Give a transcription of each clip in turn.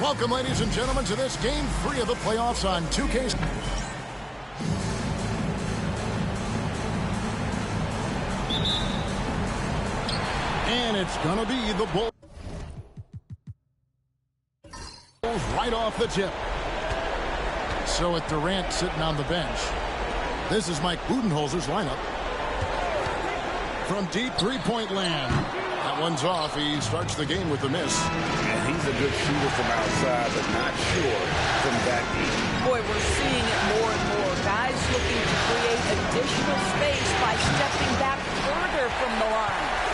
Welcome, ladies and gentlemen, to this Game 3 of the playoffs on 2K. And it's going to be the Bulls right off the tip. So with Durant sitting on the bench, this is Mike Budenholzer's lineup. From deep three-point land. That one's off. He starts the game with a miss. And he's a good shooter from outside, but not sure from that deep. Boy, we're seeing it more and more. Guys looking to create additional space by stepping back further from the line.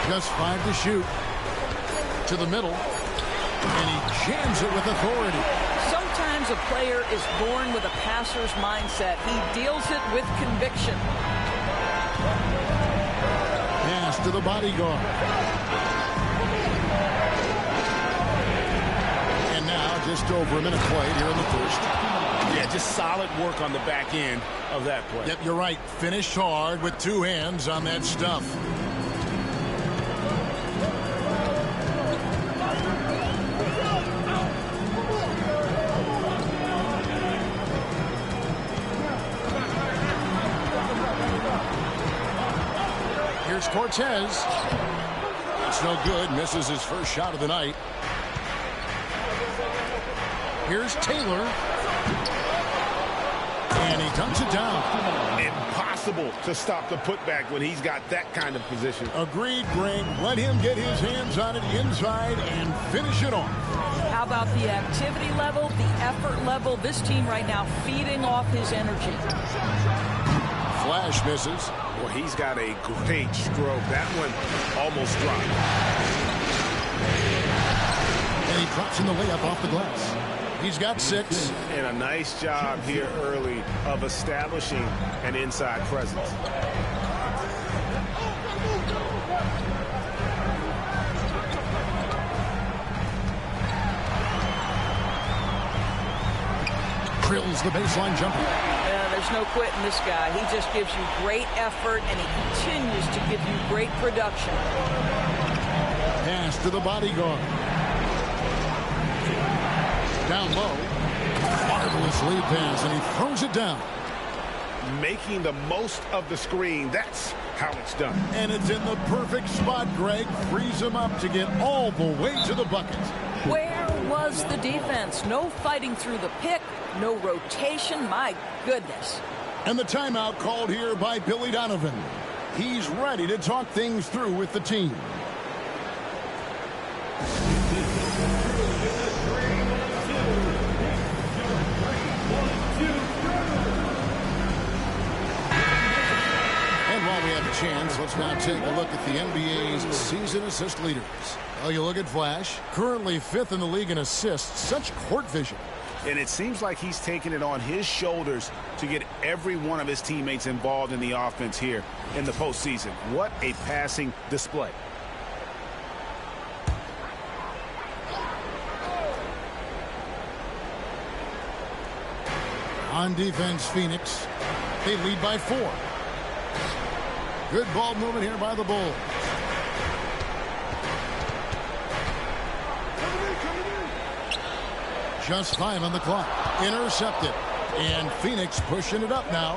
Just 5 to shoot. To the middle. And he jams it with authority. Sometimes a player is born with a passer's mindset. He deals it with conviction. Pass to the bodyguard. And now just over a minute played here in the first. Yeah, just solid work on the back end of that play. Yep, you're right. Finished hard with 2 hands on that stuff. Here's Cortez. It's no good. Misses his first shot of the night. Here's Taylor. And he dunks it down. Impossible to stop the putback when he's got that kind of position. Agreed, Greg. Let him get his hands on it inside and finish it off. How about the activity level, the effort level? This team right now feeding off his energy. Flash misses. Well, he's got a great stroke. That one almost dropped. And he drops in the layup off the glass. He's got 6. And a nice job here early of establishing an inside presence. Drills the baseline jumper. There's no quitting this guy. He just gives you great effort, and he continues to give you great production. Pass to the bodyguard. Down low. Marvelous lead pass, and he throws it down. Making the most of the screen. That's how it's done. And it's in the perfect spot, Greg. Frees him up to get all the way to the bucket. Where was the defense? No fighting through the pick, no rotation. My goodness. And the timeout called here by Billy Donovan. He's ready to talk things through with the team. And while we have a chance, let's now take a look at the NBA's season assist leaders. Well, you look at Flash, currently 5th in the league in assists. Such court vision. And it seems like he's taking it on his shoulders to get every one of his teammates involved in the offense here in the postseason. What a passing display. On defense, Phoenix. They lead by 4. Good ball movement here by the Bulls. Just 5 on the clock. Intercepted. And Phoenix pushing it up now.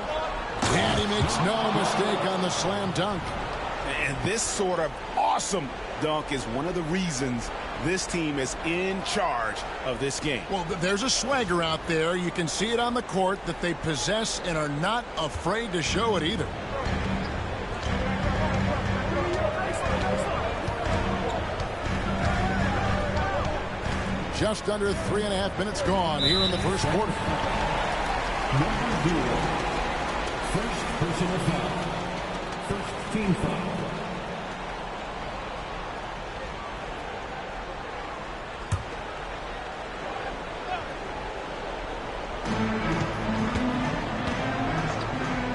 And he makes no mistake on the slam dunk. And this sort of awesome dunk is one of the reasons this team is in charge of this game. Well, there's a swagger out there. You can see it on the court that they possess and are not afraid to show it either. Just under 3.5 minutes gone here in the first quarter. Number 0. First personal foul. First team foul.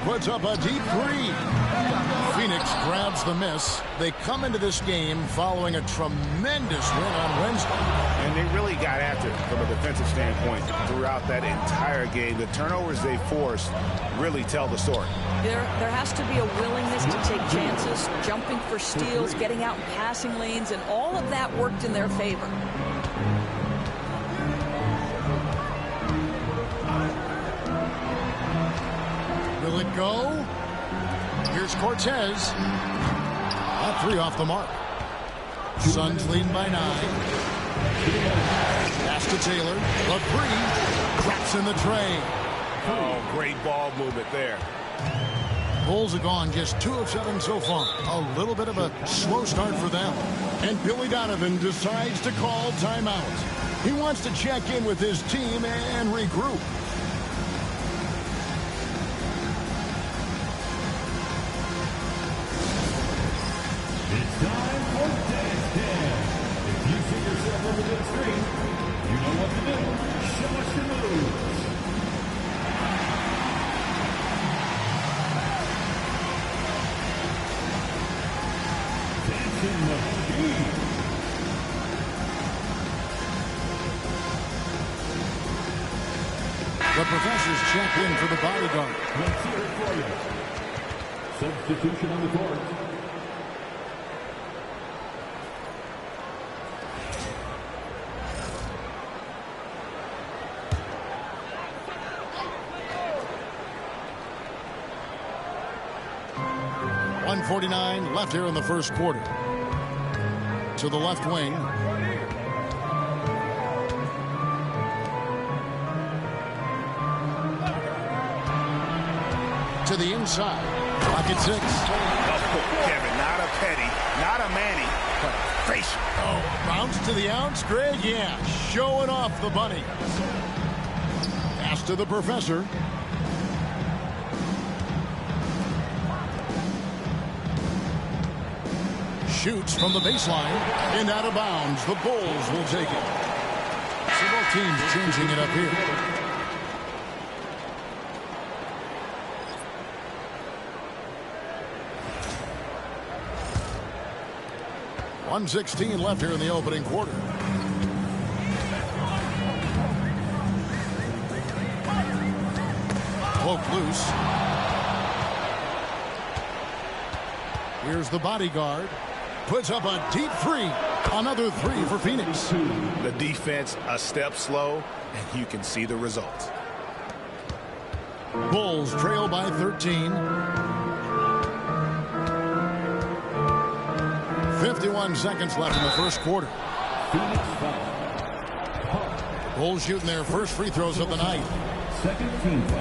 Puts up a deep 3. Phoenix grabs gets the miss. They come into this game following a tremendous win on Wednesday. And they really got after it from a defensive standpoint throughout that entire game. The turnovers they forced really tell the story. There has to be a willingness to take chances, jumping for steals, getting out in passing lanes, and all of that worked in their favor. Will it go? Here's Cortez. That three off the mark. Suns leading by 9. Pass to Taylor. The three. Drops in the tray. Oh, great ball movement there. Bulls have gone just 2 of 7 so far. A little bit of a slow start for them. And Billy Donovan decides to call timeout. He wants to check in with his team and regroup. It's time for Dance Dance. If you see yourself on the big screen, you know what to do. Show us your moves. Dancing Machine. The professors check in for the bodyguard. Let's hear it for you. Substitution on the court. .149 left here in the first quarter. To the left wing. To the inside. Pocket 6. Kevin, not a Petty, not a Manny, but a facial. Oh, bounce to the ounce, Greg. Yeah, showing off the bunny. Pass to the professor. Shoots from the baseline and out of bounds. The Bulls will take it. So both teams changing it up here. .116 left here in the opening quarter. Poke loose. Here's the bodyguard. Puts up a deep three. Another three for Phoenix. The defense a step slow, and you can see the results. Bulls trail by 13. 51 seconds left in the first quarter. Bulls shooting their first free throws of the night. Second team foul.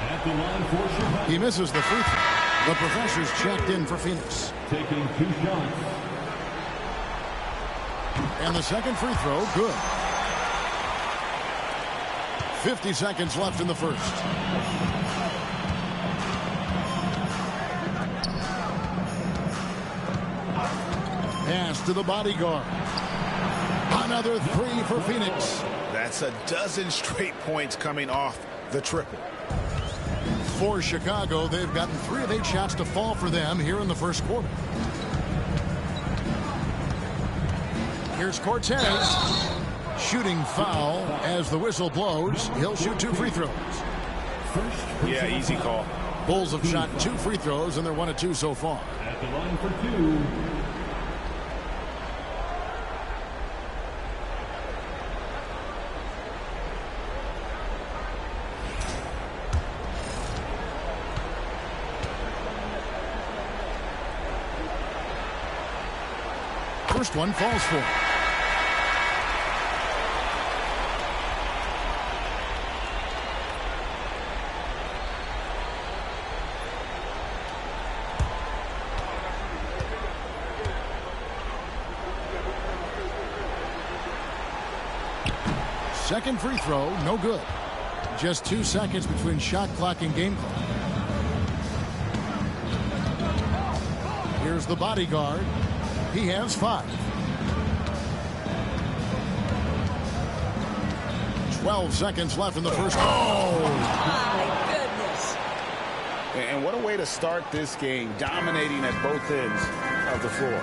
At the line for Chicago. He misses the free throw. The professors checked in for Phoenix. Taking 2 shots. And the second free throw, good. 50 seconds left in the first. Pass to the bodyguard. Another three for Phoenix. That's a dozen straight points coming off the triple. For Chicago, they've gotten 3 of 8 shots to fall for them here in the first quarter. Here's Cortez. Shooting foul as the whistle blows. He'll shoot 2 free throws. Yeah, easy call. Bulls have shot 2 free throws, and they're 1 of 2 so far. At the line for 2. First one falls for. Second free throw, no good. Just 2 seconds between shot clock and game clock. Here's the bodyguard. He has 5. 12 seconds left in the first. Oh! My goodness. And what a way to start this game, dominating at both ends of the floor.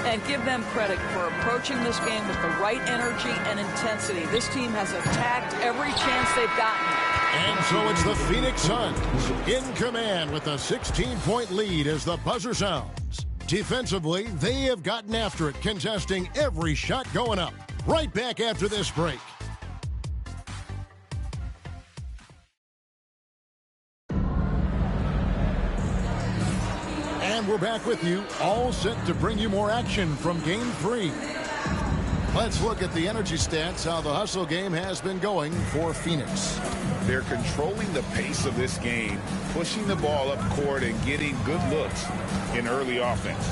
And give them credit for approaching this game with the right energy and intensity. This team has attacked every chance they've gotten. And so it's the Phoenix Suns in command with a 16-point lead as the buzzer sounds. Defensively, they have gotten after it, contesting every shot going up. Right back after this break. And we're back with you, all set to bring you more action from Game 3. Let's look at the energy stats, how the hustle game has been going for Phoenix. They're controlling the pace of this game, pushing the ball up court and getting good looks in early offense.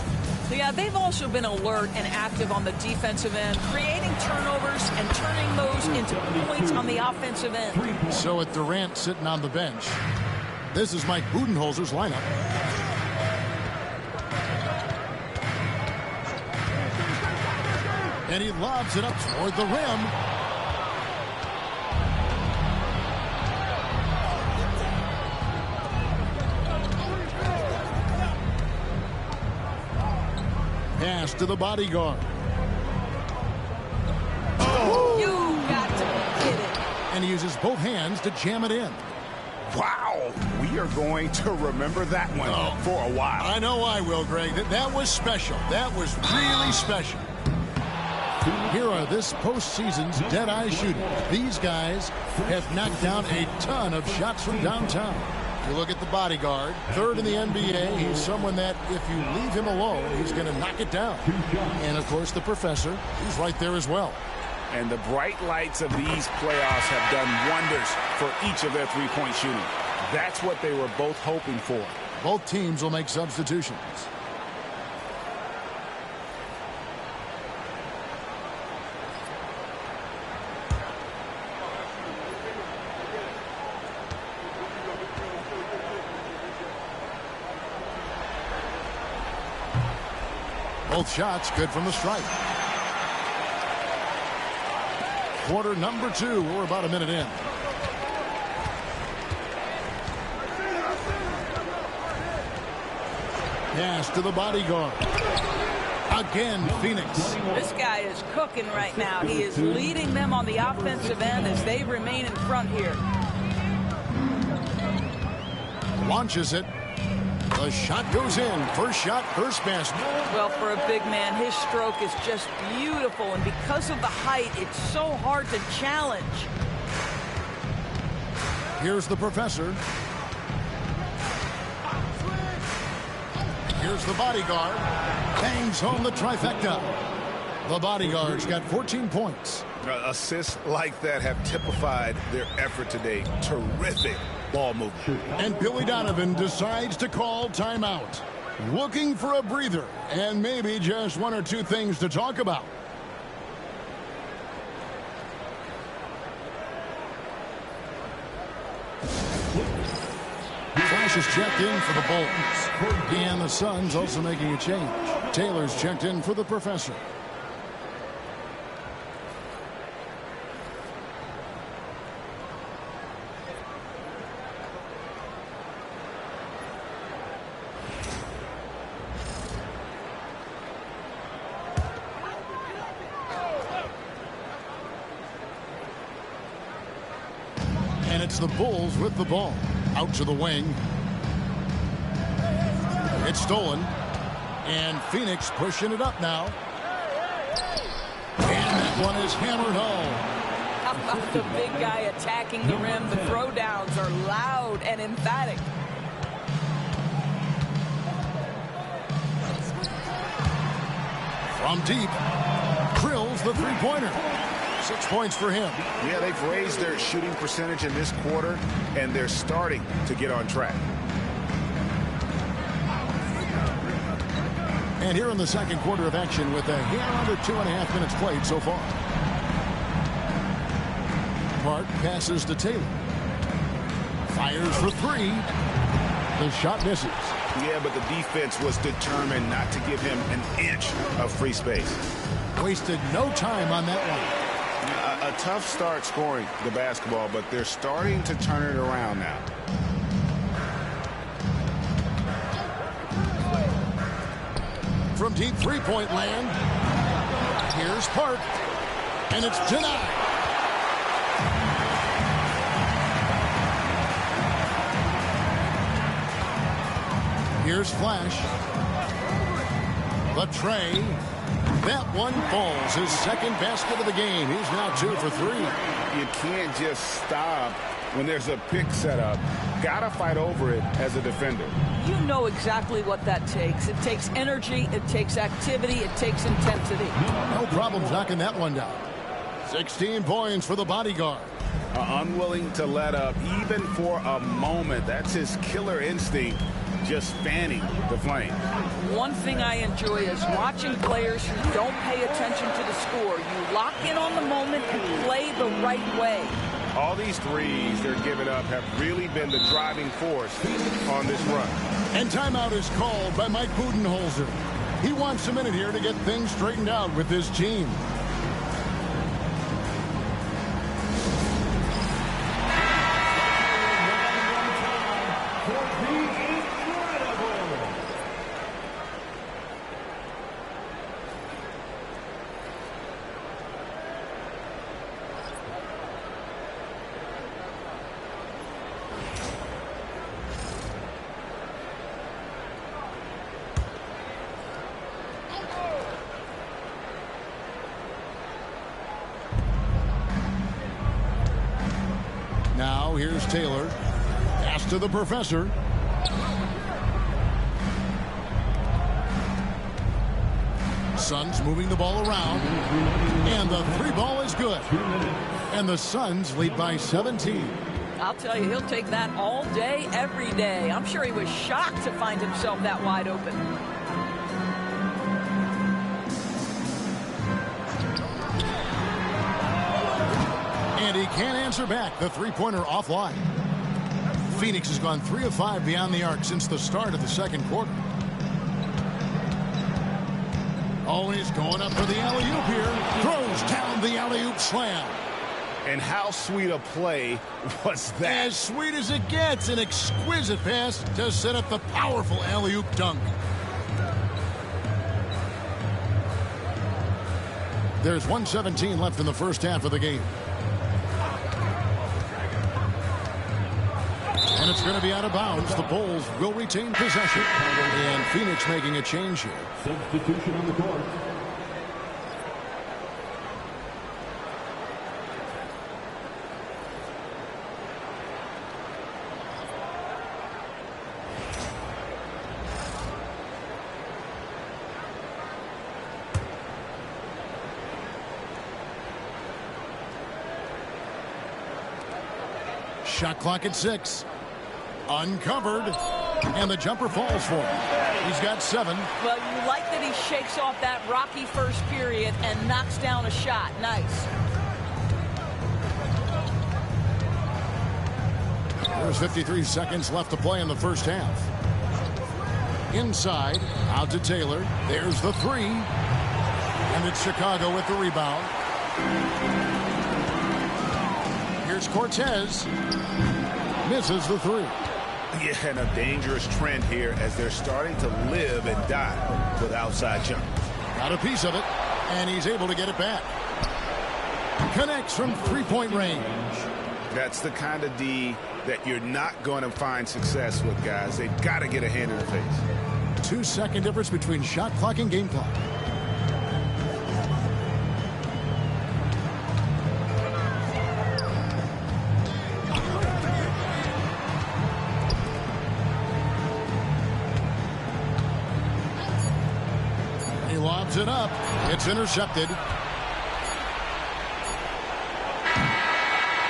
Yeah, they've also been alert and active on the defensive end, creating turnovers and turning those into points on the offensive end. So with Durant sitting on the bench, this is Mike Budenholzer's lineup. And he lobs it up toward the rim. Pass to the bodyguard. Oh! You got to get it. And he uses both hands to jam it in. Wow, we are going to remember that one for a while. I know I will, Greg. That was special. That was really special. Here are this postseason's dead-eye shooters. These guys have knocked down a ton of shots from downtown. You look at the bodyguard, third in the NBA. He's someone that if you leave him alone, he's going to knock it down. And, of course, the professor, he's right there as well. And the bright lights of these playoffs have done wonders for each of their three-point shooting. That's what they were both hoping for. Both teams will make substitutions. Both shots good from the stripe. Quarter number 2. We're about a minute in. Pass to the bodyguard. Again, Phoenix. This guy is cooking right now. He is leading them on the offensive end as they remain in front here. Launches it. The shot goes in. First shot, first basket. Well, for a big man, his stroke is just beautiful. And because of the height, it's so hard to challenge. Here's the professor. Here's the bodyguard. Bangs home the trifecta. The bodyguard's got 14 points. Assists like that have typified their effort today. Terrific ball movement. And Billy Donovan decides to call timeout. Looking for a breather and maybe just one or two things to talk about. Flash is checked in for the Bulls. And the Suns also making a change. Taylor's checked in for the professor. And it's the Bulls with the ball. Out to the wing. It's stolen. And Phoenix pushing it up now. And that one is hammered home. How about the big guy attacking the rim? The throwdowns are loud and emphatic. From deep. Drills the three-pointer. 6 points for him. Yeah, they've raised their shooting percentage in this quarter, and they're starting to get on track. And here in the second quarter of action with a hair under 2.5 minutes played so far. Park passes to Taylor. Fires for three. The shot misses. Yeah, but the defense was determined not to give him an inch of free space. Wasted no time on that one. A tough start scoring the basketball, but they're starting to turn it around now. from deep three-point land. Here's Park. And it's denied. Here's Flash. The tray. That one falls. His second basket of the game. He's now 2 for 3. You can't just stop when there's a pick set up. Gotta fight over it as a defender. You know exactly what that takes. It takes energy, it takes activity, it takes intensity. No problem knocking that one down. 16 points for the bodyguard. Unwilling to let up even for a moment. That's his killer instinct, just fanning the flame. One thing I enjoy is watching players who don't pay attention to the score. You lock in on the moment and play the right way. All these threes they're giving up have really been the driving force on this run. And timeout is called by Mike Budenholzer. He wants a minute here to get things straightened out with his team. Now here's Taylor. Pass to the professor. Suns moving the ball around. And the three ball is good. And the Suns lead by 17. I'll tell you, he'll take that all day, every day. I'm sure he was shocked to find himself that wide open. And he can't answer back. The three-pointer offline. Phoenix has gone 3 of 5 beyond the arc since the start of the second quarter. Oh, he's going up for the alley-oop here. Throws down the alley-oop slam. And how sweet a play was that? As sweet as it gets. An exquisite pass to set up the powerful alley-oop dunk. There's 1:17 left in the first half of the game. And it's going to be out of bounds. The Bulls will retain possession. And Phoenix making a change here. Substitution on the court. Shot clock at 6. Uncovered. And the jumper falls for him. He's got 7. Well, you like that he shakes off that rocky first period and knocks down a shot. Nice. There's 53 seconds left to play in the first half. Inside. Out to Taylor. There's the 3. And it's Chicago with the rebound. Here's Cortez. Misses the 3. Yeah, and a dangerous trend here as they're starting to live and die with outside jump. Got a piece of it, and he's able to get it back. Connects from three-point range. That's the kind of D that you're not going to find success with, guys. They've got to get a hand in the face. 2-second difference between shot clock and game clock. Lobs it up. It's intercepted.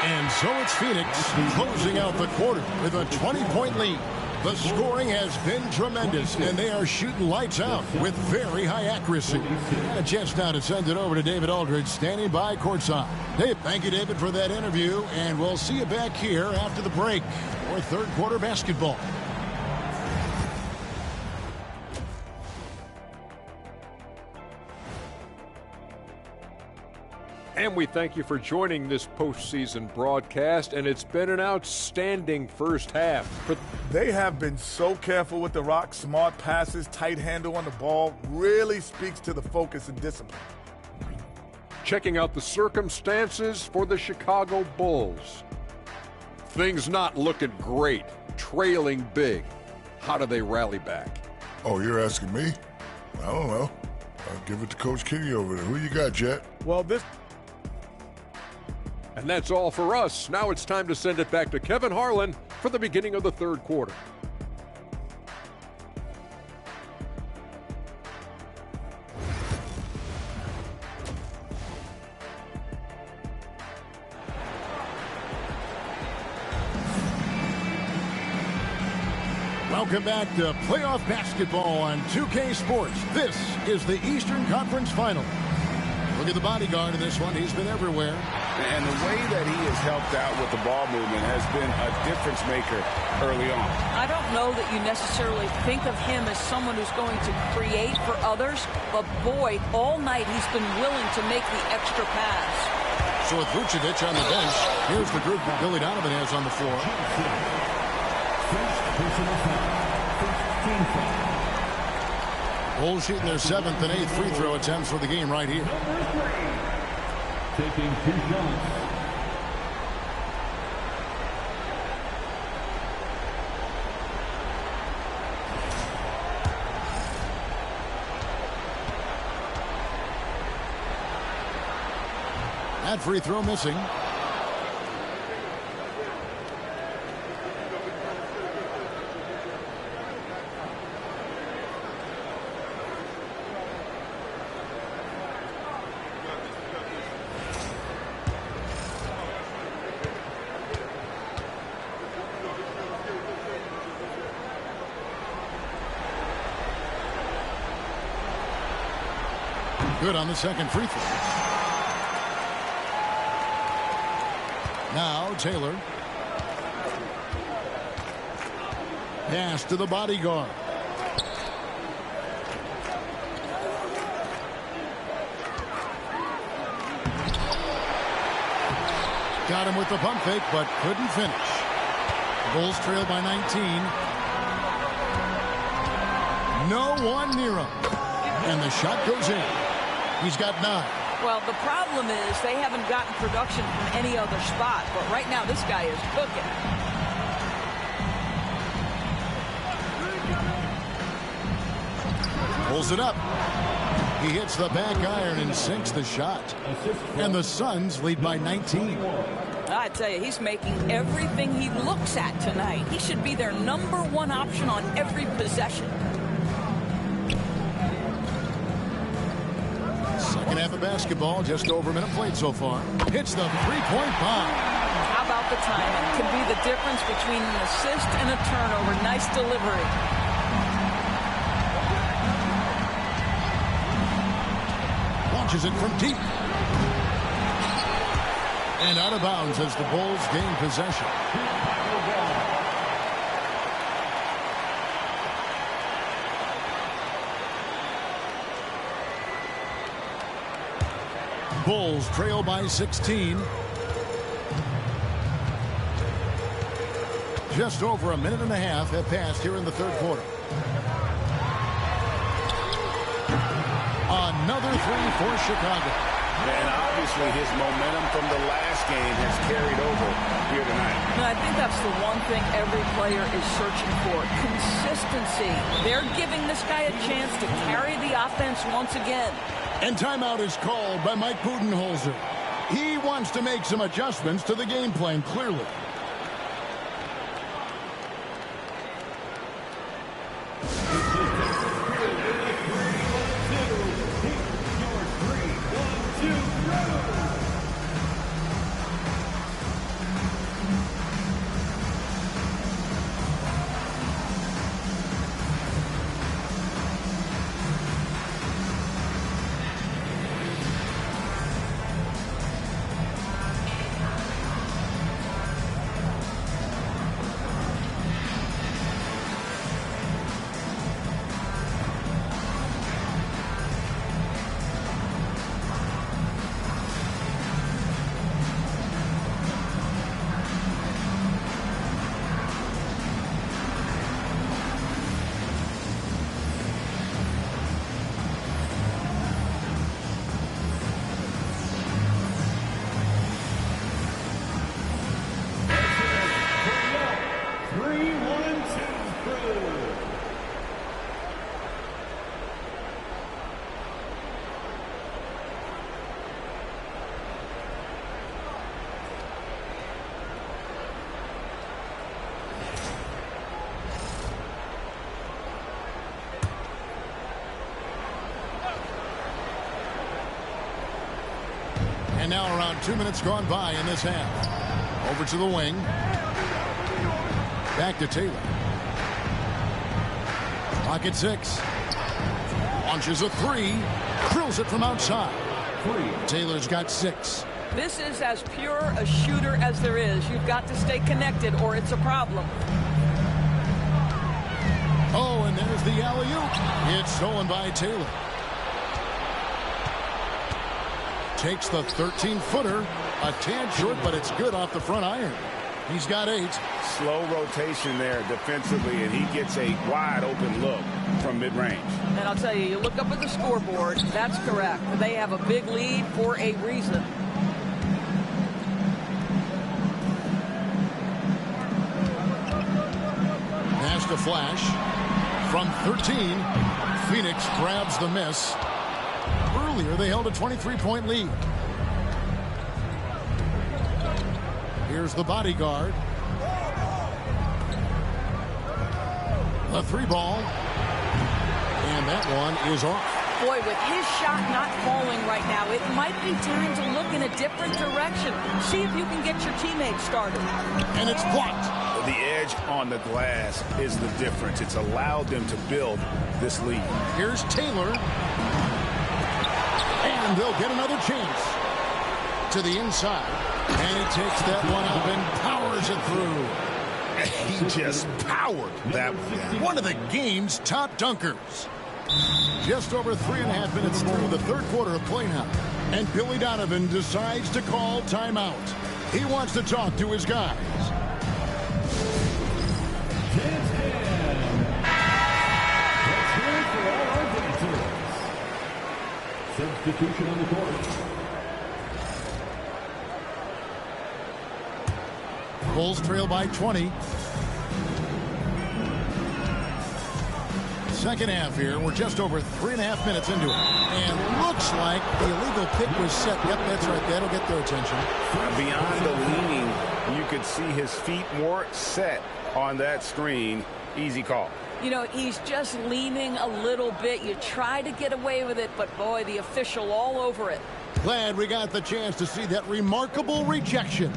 And so it's Phoenix closing out the quarter with a 20-point lead. The scoring has been tremendous, and they are shooting lights out with very high accuracy. A chance now to send it over to David Aldridge, standing by courtside. Dave, thank you, David, for that interview, and we'll see you back here after the break for third quarter basketball. And we thank you for joining this postseason broadcast, and it's been an outstanding first half. They have been so careful with the rock, smart passes, tight handle on the ball, really speaks to the focus and discipline. Checking out the circumstances for the Chicago Bulls. Things not looking great, trailing big. How do they rally back? Oh, you're asking me? I don't know. I'll give it to Coach Kitty over there. Who you got, Jet? Well, And that's all for us. Now it's time to send it back to Kevin Harlan for the beginning of the third quarter. Welcome back to playoff basketball on 2K Sports. This is the Eastern Conference Final. Look at the bodyguard in this one. He's been everywhere. And the way that he has helped out with the ball movement has been a difference maker early on. I don't know that you necessarily think of him as someone who's going to create for others, but boy, all night he's been willing to make the extra pass. So with Vucevic on the bench, here's the group that Billy Donovan has on the floor. Bulls shooting their 7th and 8th free throw attempts for the game right here. Taking 2 shots. That free throw missing. Good on the second free throw. Now Taylor. Pass to the bodyguard. Got him with the pump fake, but couldn't finish. The Bulls trail by 19. No one near him. And the shot goes in. He's got 9. Well, the problem is they haven't gotten production from any other spot, but right now this guy is cooking. Pulls it up. He hits the back iron and sinks the shot. And the Suns lead by 19. I tell you, he's making everything he looks at tonight. He should be their #1 option on every possession. Second half of basketball, just over a minute played so far. Hits the three-point bomb. How about the timing? Can be the difference between an assist and a turnover. Nice delivery. Launches it from deep. And out of bounds as the Bulls gain possession. Bulls trail by 16. Just over a minute and a half have passed here in the third quarter. Another three for Chicago. And obviously his momentum from the last game has carried over here tonight. And I think that's the one thing every player is searching for. Consistency. They're giving this guy a chance to carry the offense once again. And timeout is called by Mike Budenholzer. He wants to make some adjustments to the game plan, clearly. And now around 2 minutes gone by in this half. Over to the wing. Back to Taylor. Pocket 6. Launches a 3. Drills it from outside. Taylor's got 6. This is as pure a shooter as there is. You've got to stay connected or it's a problem. Oh, and there's the alley-oop. It's stolen by Taylor. Takes the 13-footer. A tad short, but it's good off the front iron. He's got 8. Slow rotation there defensively, and he gets a wide-open look from mid-range. And I'll tell you, you look up at the scoreboard, that's correct. They have a big lead for a reason. Pass to Flash. From 13, Phoenix grabs the miss. Earlier, they held a 23-point lead. Here's the bodyguard. The 3-ball. And that one is off. Boy, with his shot not falling right now, it might be time to look in a different direction. See if you can get your teammates started. And it's blocked. The edge on the glass is the difference. It's allowed them to build this lead. Here's Taylor. And they'll get another chance. To the inside. And he takes that one up and powers it through. He just powered that one. One of the game's top dunkers. Just over 3.5 minutes through the third quarter of play now. And Billy Donovan decides to call timeout. He wants to talk to his guys. Substitution on the court. Bulls trail by 20. Second half here. We're just over 3.5 minutes into it. And looks like the illegal pick was set. Yep, that's right. That'll get their attention. Beyond the leaning, you could see his feet more set on that screen. Easy call. You know, he's just leaning a little bit. You try to get away with it, but boy, the official all over it. Glad we got the chance to see that remarkable rejection.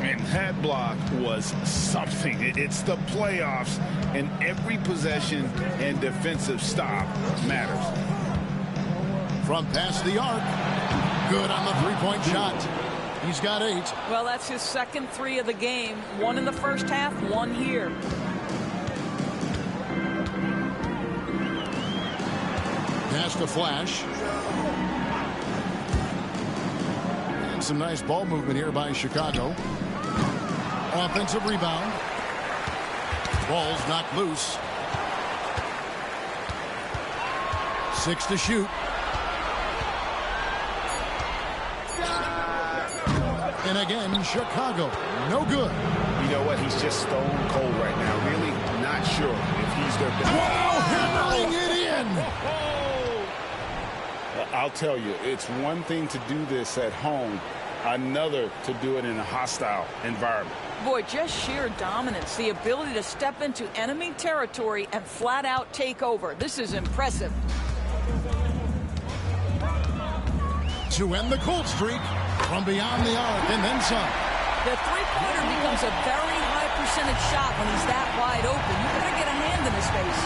And that block was something. It's the playoffs, and every possession and defensive stop matters. From past the arc. Good on the three-point shot. He's got 8. Well, that's his second 3 of the game. 1 in the first half, 1 here. Pass to Flash. And some nice ball movement here by Chicago. Offensive rebound. Ball's knocked loose. 6 to shoot. And again, Chicago. No good. You know what? He's just stone cold right now. Really not sure if he's their best. Wow, hammering it in. I'll tell you, it's one thing to do this at home, another to do it in a hostile environment. Boy, just sheer dominance, the ability to step into enemy territory and flat out take over. This is impressive. To end the cold streak from beyond the arc and then some. The three-pointer becomes a very high percentage shot when he's that wide open. You better get a hand in his face.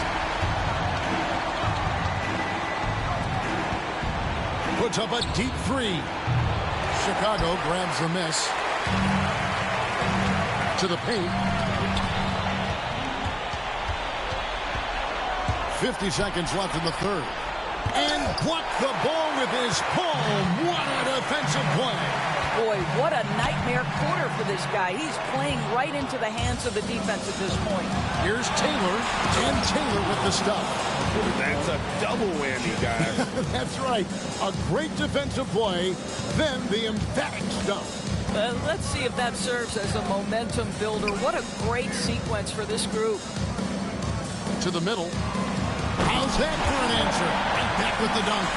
Puts up a deep 3. Chicago grabs the miss. To the paint. 50 seconds left in the third. And blocked the ball with his palm. What a defensive play. Boy, what a nightmare quarter for this guy. He's playing right into the hands of the defense at this point. Here's Taylor, and Taylor with the stuff. That's a double whammy, guys. That's right. A great defensive play, then the emphatic stuff. Let's see if that serves as a momentum builder. What a great sequence for this group. To the middle. How's that for an answer? And back with the dunk.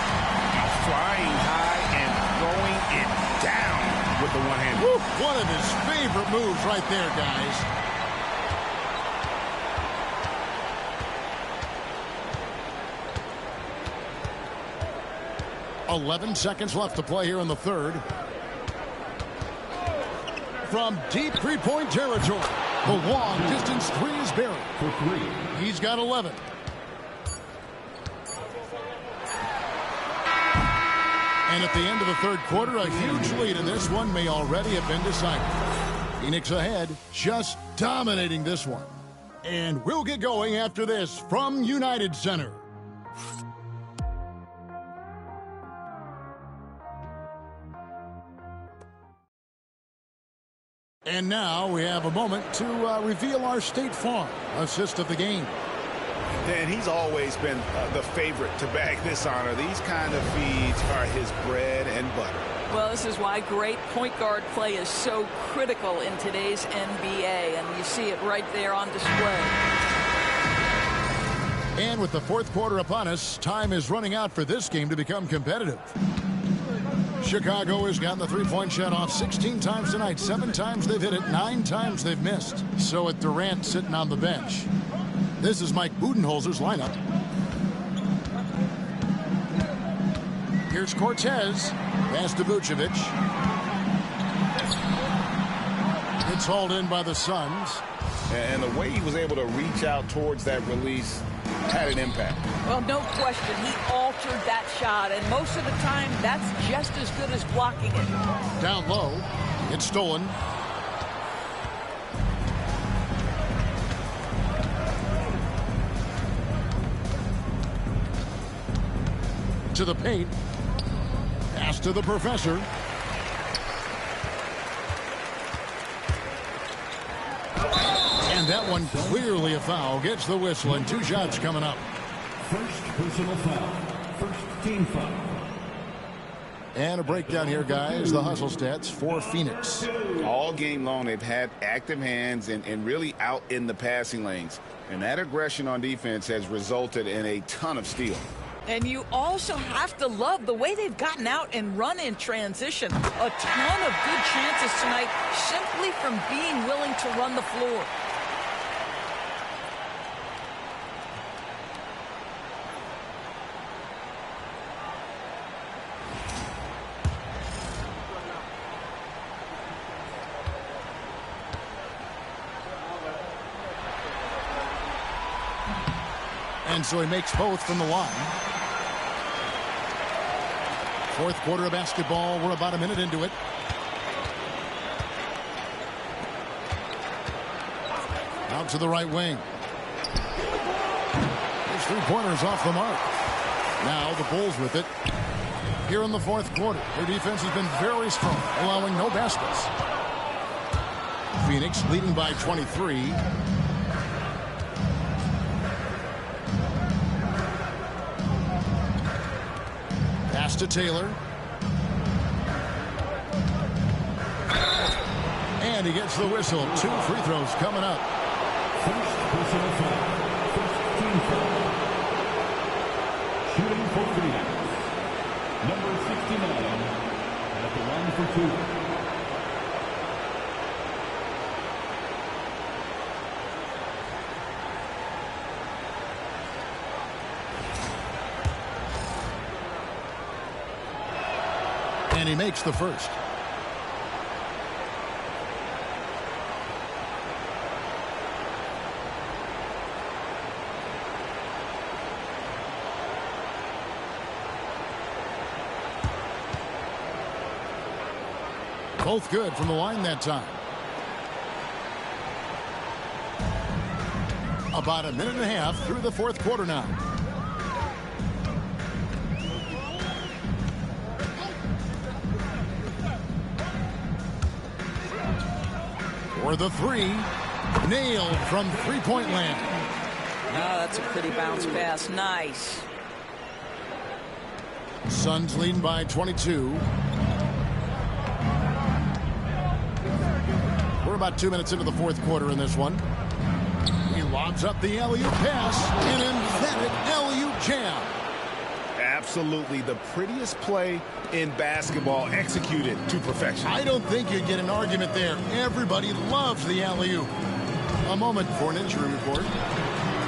Flying high and throwing it down with the one-hand. One of his favorite moves right there, guys. .11 seconds left to play here in the third. from deep three-point territory. The long-distance three is buried. For three. He's got 11. And at the end of the third quarter, a huge lead in this one may already have been decided. Phoenix ahead, just dominating this one. And we'll get going after this from United Center. And now we have a moment to reveal our State Farm assist of the game. And he's always been the favorite to bag this honor. These kind of feeds are his bread and butter. Well, this is why great point guard play is so critical in today's NBA, and you see it right there on display. And with the fourth quarter upon us, time is running out for this game to become competitive. Chicago has gotten the three-point shot off 16 times tonight. 7 times they've hit it, 9 times they've missed. So with Durant sitting on the bench, this is Mike Budenholzer's lineup. Here's Cortez. Pass to Vucevic. It's hauled in by the Suns. And the way he was able to reach out towards that release had an impact. Well, no question. He altered that shot, and most of the time, that's just as good as blocking it. Down low. It's stolen. To the paint. Pass to the professor. And that one clearly a foul. Gets the whistle, and 2 shots coming up. First personal foul. First team foul. And a breakdown here, guys. The hustle stats for Phoenix. All game long, they've had active hands and really out in the passing lanes. And that aggression on defense has resulted in a ton of steals. And you also have to love the way they've gotten out and run in transition. A ton of good chances tonight simply from being willing to run the floor. And so he makes both from the line. Fourth quarter of basketball. We're about a minute into it. Out to the right wing. His three-pointers off the mark. Now the Bulls with it. Here in the fourth quarter, their defense has been very strong, allowing no baskets. Phoenix leading by 23. Pass to Taylor. And he gets the whistle. 2 free throws coming up. First personal foul. First team foul. Shooting for Phoenix. Number 69 at the line for 2. And he makes the first. Both good from the line that time. About a minute and a half through the fourth quarter now. For the three, nailed from three-point land. Oh, that's a pretty bounce pass. Nice. Suns leading by 22. We're about 2 minutes into the fourth quarter in this one. He lobs up the alley-oop pass, an emphatic alley-oop jam. Absolutely the prettiest play in basketball, executed to perfection. I don't think you'd get an argument there. Everybody loves the alley-oop. A moment for an injury report.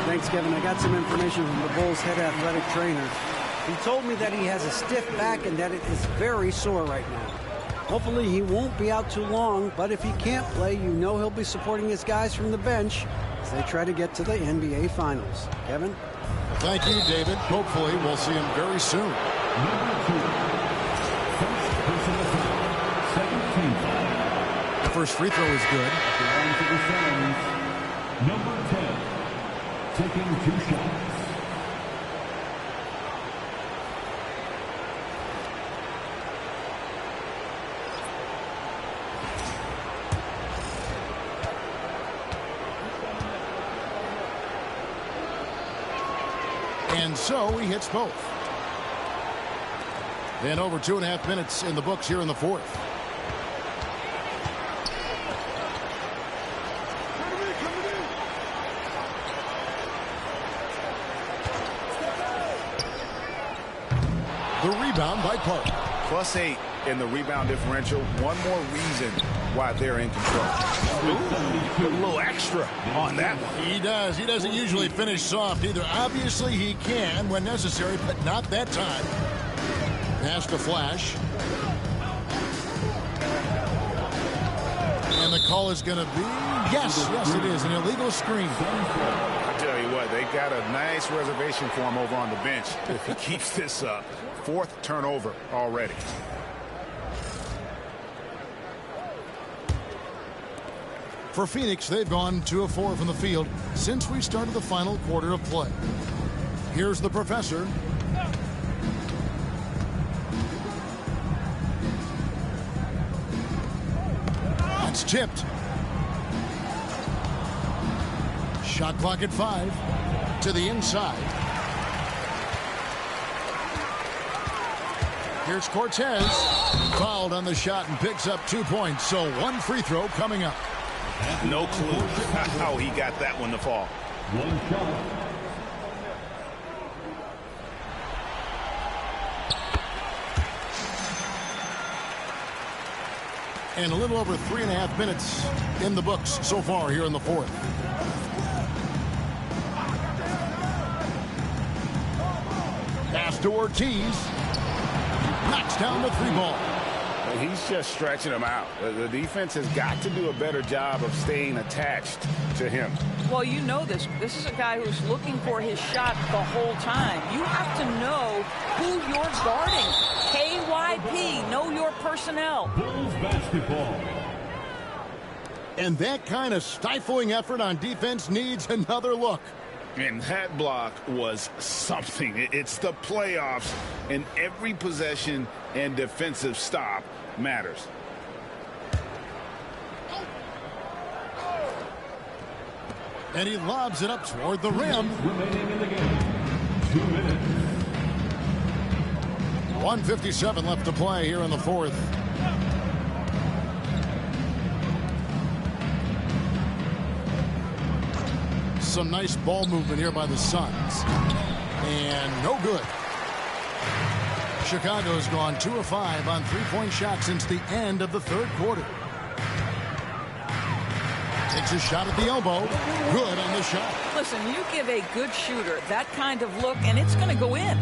Thanks, Kevin. I got some information from the Bulls head athletic trainer. He told me that he has a stiff back and that it is very sore right now. Hopefully he won't be out too long, but if he can't play, you know he'll be supporting his guys from the bench as they try to get to the NBA Finals. Kevin? Thank you, David. Hopefully we'll see him very soon. Number 2. First personal foul. Second team foul. The first free throw is good. The line for the Suns. Number 10. Taking 2 shots. And so he hits both. And over 2.5 minutes in the books here in the fourth. The rebound by Park. +8 in the rebound differential. One more reason why they're in control. Ooh, a little extra on that one. He does. He doesn't usually finish soft either. Obviously, he can when necessary, but not that time. Pass to Flash. And the call is going to be, yes, it is, an illegal screen. I tell you what, they got a nice reservation for him over on the bench if he keeps this up. 4th turnover already. For Phoenix, they've gone 2 of 4 from the field since we started the final quarter of play. Here's the professor. It's tipped. Shot clock at 5. To the inside. Here's Cortez. Fouled on the shot and picks up 2 points. So 1 free throw coming up. No clue how he got that one to fall. 1 shot. And a little over 3.5 minutes in the books so far here in the fourth. Pass to Ortiz. Knocks down the 3 ball. He's just stretching him out. The defense has got to do a better job of staying attached to him. Well, you know this. This is a guy who's looking for his shot the whole time. You have to know who you're guarding. KYP, know your personnel. Bulls basketball. And that kind of stifling effort on defense needs another look. And that block was something. It's the playoffs, and every possession and defensive stop matters. And he lobs it up toward the rim. Remaining in the game. 2 minutes. 1:57 left to play here in the fourth. Some nice ball movement here by the Suns. And no good. Chicago's gone 2 of 5 on 3-point shots since the end of the third quarter. Takes a shot at the elbow. Good on the shot. Listen, you give a good shooter that kind of look, and it's going to go in.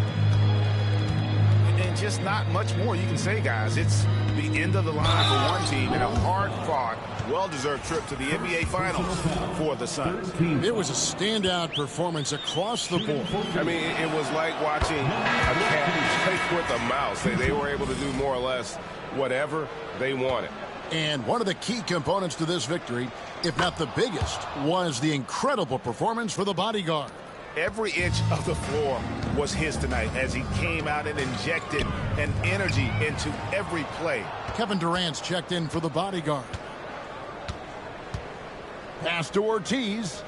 And just not much more you can say, guys. It's the end of the line for one team and a hard-fought, well-deserved trip to the NBA Finals for the Suns. It was a standout performance across the board. I mean, it was like watching a cat play with a mouse. They were able to do more or less whatever they wanted. And one of the key components to this victory, if not the biggest, was the incredible performance for the bodyguard. Every inch of the floor was his tonight as he came out and injected an energy into every play. Kevin Durant's checked in for the bodyguard. Pass to Ortiz.